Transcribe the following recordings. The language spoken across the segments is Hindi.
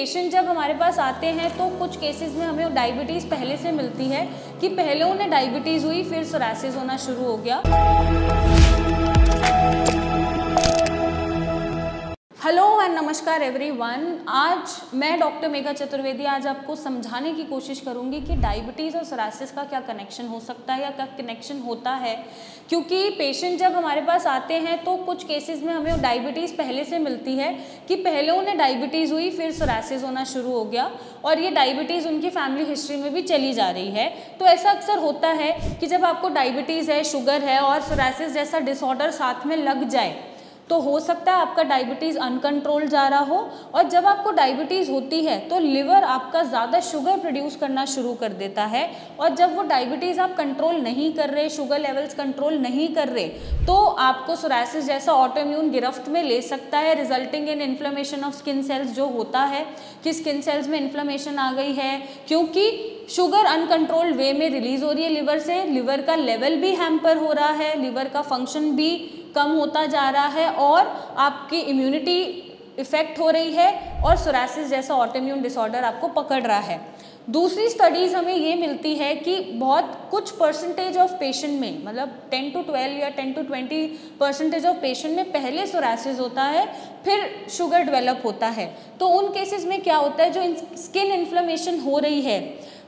पेशेंट जब हमारे पास आते हैं तो कुछ केसेस में हमें डायबिटीज़ पहले से मिलती है कि पहले उन्हें डायबिटीज़ हुई, फिर सोरासिस होना शुरू हो गया। हेलो एंड नमस्कार एवरीवन। आज मैं डॉक्टर मेघा चतुर्वेदी आज आपको समझाने की कोशिश करूंगी कि डायबिटीज़ और सोरासिस का क्या कनेक्शन हो सकता है या क्या कनेक्शन होता है, क्योंकि पेशेंट जब हमारे पास आते हैं तो कुछ केसेस में हमें डायबिटीज़ पहले से मिलती है कि पहले उन्हें डायबिटीज़ हुई, फिर सोरासिस होना शुरू हो गया और ये डायबिटीज़ उनकी फैमिली हिस्ट्री में भी चली जा रही है। तो ऐसा अक्सर होता है कि जब आपको डायबिटीज़ है, शुगर है और सोरासिस जैसा डिसऑर्डर साथ में लग जाए तो हो सकता है आपका डायबिटीज़ अनकंट्रोल जा रहा हो। और जब आपको डायबिटीज़ होती है तो लिवर आपका ज़्यादा शुगर प्रोड्यूस करना शुरू कर देता है, और जब वो डायबिटीज़ आप कंट्रोल नहीं कर रहे, शुगर लेवल्स कंट्रोल नहीं कर रहे, तो आपको सोरासिस जैसा ऑटोइम्यून गिरफ्त में ले सकता है, resulting in inflammation of skin cells. जो होता है कि स्किन सेल्स में इन्फ्लेमेशन आ गई है क्योंकि शुगर अनकंट्रोल्ड वे में रिलीज हो रही है लिवर से, लिवर का लेवल भी हैम्पर हो रहा है, लिवर का फंक्शन भी कम होता जा रहा है और आपकी इम्यूनिटी इफेक्ट हो रही है और सोरासिस जैसा ऑटोइम्यून डिसऑर्डर आपको पकड़ रहा है। दूसरी स्टडीज़ हमें ये मिलती है कि बहुत कुछ परसेंटेज ऑफ पेशेंट में, मतलब 10 to 12 या 10 to 20% ऑफ पेशेंट में पहले सोरासिस होता है, फिर शुगर डेवलप होता है। तो उन केसेस में क्या होता है, जो स्किन इन्फ्लेमेशन हो रही है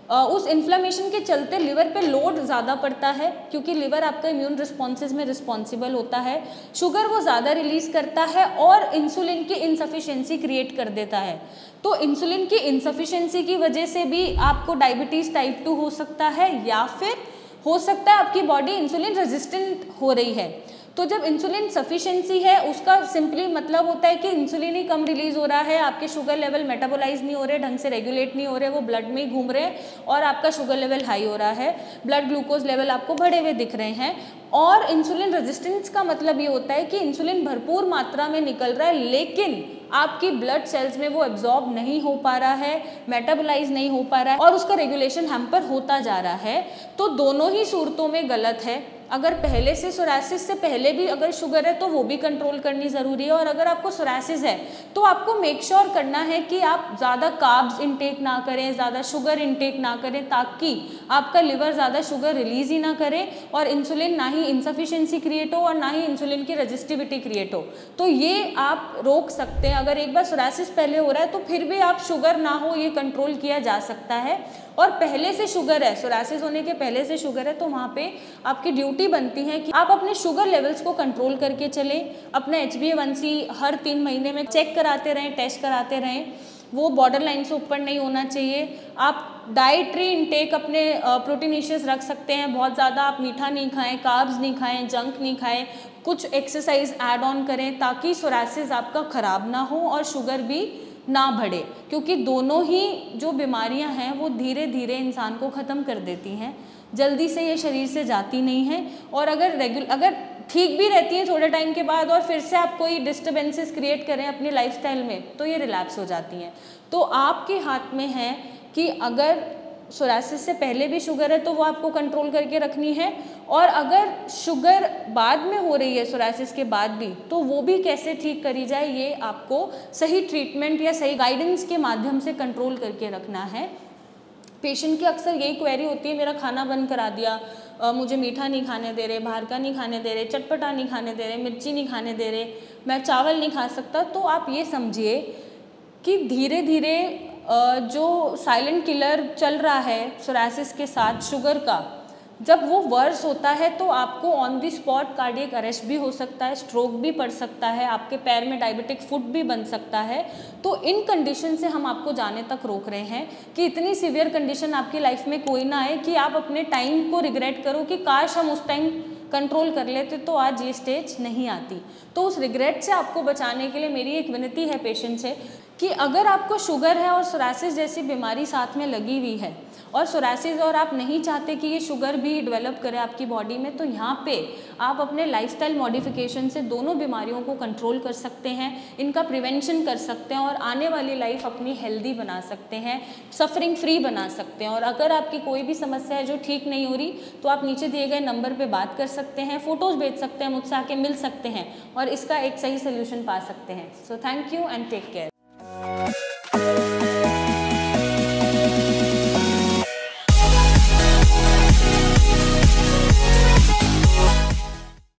उस इन्फ्लेमेशन के चलते लिवर पे लोड ज़्यादा पड़ता है, क्योंकि लिवर आपका इम्यून रिस्पॉन्सेज में रिस्पॉन्सिबल होता है। शुगर वो ज़्यादा रिलीज़ करता है और इंसुलिन की इनसफिशिएंसी क्रिएट कर देता है। तो इंसुलिन की इनसफिशिएंसी की वजह से भी आपको डायबिटीज़ टाइप 2 हो सकता है, या फिर हो सकता है आपकी बॉडी इंसुलिन रेजिस्टेंट हो रही है। तो जब इंसुलिन सफिशिएंसी है उसका सिंपली मतलब होता है कि इंसुलिन ही कम रिलीज हो रहा है, आपके शुगर लेवल मेटाबोलाइज नहीं हो रहे, ढंग से रेगुलेट नहीं हो रहे, वो ब्लड में ही घूम रहे हैं और आपका शुगर लेवल हाई हो रहा है, ब्लड ग्लूकोज लेवल आपको बढ़े हुए दिख रहे हैं। और इंसुलिन रेजिस्टेंस का मतलब ये होता है कि इंसुलिन भरपूर मात्रा में निकल रहा है लेकिन आपकी ब्लड सेल्स में वो एब्जॉर्ब नहीं हो पा रहा है, मेटाबोलाइज नहीं हो पा रहा है और उसका रेगुलेशन हैम्पर होता जा रहा है। तो दोनों ही सूरतों में गलत है। अगर पहले से सोरासिस से पहले भी अगर शुगर है तो वो भी कंट्रोल करनी ज़रूरी है, और अगर आपको सोरासिस है तो आपको मेक श्योर करना है कि आप ज़्यादा कार्ब्स इनटेक ना करें, ज़्यादा शुगर इनटेक ना करें, ताकि आपका लिवर ज़्यादा शुगर रिलीज़ ही ना करे और इंसुलिन ना ही इनसफिशिएंसी क्रिएट हो और ना ही इंसुलिन की रेजिस्टिविटी क्रिएट हो। तो ये आप रोक सकते हैं। अगर एक बार सोरासिस पहले हो रहा है तो फिर भी आप शुगर ना हो ये कंट्रोल किया जा सकता है। और पहले से शुगर है, सोरासिस होने के पहले से शुगर है, तो वहाँ पे आपकी ड्यूटी बनती है कि आप अपने शुगर लेवल्स को कंट्रोल करके चलें। अपना HbA1c हर 3 महीने में चेक कराते रहें, टेस्ट कराते रहें, वो बॉर्डर लाइन से ऊपर नहीं होना चाहिए। आप डाइटरी इनटेक अपने प्रोटीनिशियस रख सकते हैं, बहुत ज़्यादा आप मीठा नहीं खाएं, कार्ब्स नहीं खाएं, जंक नहीं खाएं, कुछ एक्सरसाइज ऐड ऑन करें ताकि सोरासिस आपका ख़राब ना हो और शुगर भी ना बढ़े, क्योंकि दोनों ही जो बीमारियां हैं वो धीरे धीरे इंसान को ख़त्म कर देती हैं, जल्दी से ये शरीर से जाती नहीं हैं। और अगर ठीक भी रहती हैं थोड़े टाइम के बाद और फिर से आप कोई डिस्टर्बेंसेस क्रिएट करें अपनी लाइफस्टाइल में तो ये रिलैप्स हो जाती हैं। तो आपके हाथ में है कि अगर सोरासिस से पहले भी शुगर है तो वो आपको कंट्रोल करके रखनी है, और अगर शुगर बाद में हो रही है सोरासिस के बाद भी तो वो भी कैसे ठीक करी जाए, ये आपको सही ट्रीटमेंट या सही गाइडेंस के माध्यम से कंट्रोल करके रखना है। पेशेंट की अक्सर यही क्वेरी होती है, मेरा खाना बंद करा दिया, मुझे मीठा नहीं खाने दे रहे, बाहर का नहीं खाने दे रहे, चटपटा नहीं खाने दे रहे, मिर्ची नहीं खाने दे रहे, मैं चावल नहीं खा सकता। तो आप ये समझिए कि धीरे धीरे जो साइलेंट किलर चल रहा है सोरासिस के साथ शुगर का, जब वो वर्स होता है तो आपको on the spot cardiac arrest भी हो सकता है, स्ट्रोक भी पड़ सकता है, आपके पैर में डायबिटिक फुट भी बन सकता है। तो इन कंडीशन से हम आपको जाने तक रोक रहे हैं कि इतनी सीवियर कंडीशन आपकी लाइफ में कोई ना आए कि आप अपने टाइम को रिग्रेट करो कि काश हम उस टाइम कंट्रोल कर लेते तो आज ये स्टेज नहीं आती। तो उस रिग्रेट से आपको बचाने के लिए मेरी एक विनती है पेशेंट से कि अगर आपको शुगर है और सोरासिस जैसी बीमारी साथ में लगी हुई है और सोरासिस और आप नहीं चाहते कि ये शुगर भी डेवलप करे आपकी बॉडी में, तो यहाँ पे आप अपने लाइफस्टाइल मॉडिफिकेशन से दोनों बीमारियों को कंट्रोल कर सकते हैं, इनका प्रिवेंशन कर सकते हैं और आने वाली लाइफ अपनी हेल्दी बना सकते हैं, सफरिंग फ्री बना सकते हैं। और अगर आपकी कोई भी समस्या है जो ठीक नहीं हो रही तो आप नीचे दिए गए नंबर पर बात कर सकते हैं, फ़ोटोज़ भेज सकते हैं, मुझसे आके मिल सकते हैं और इसका एक सही सोल्यूशन पा सकते हैं। So thank you and take care.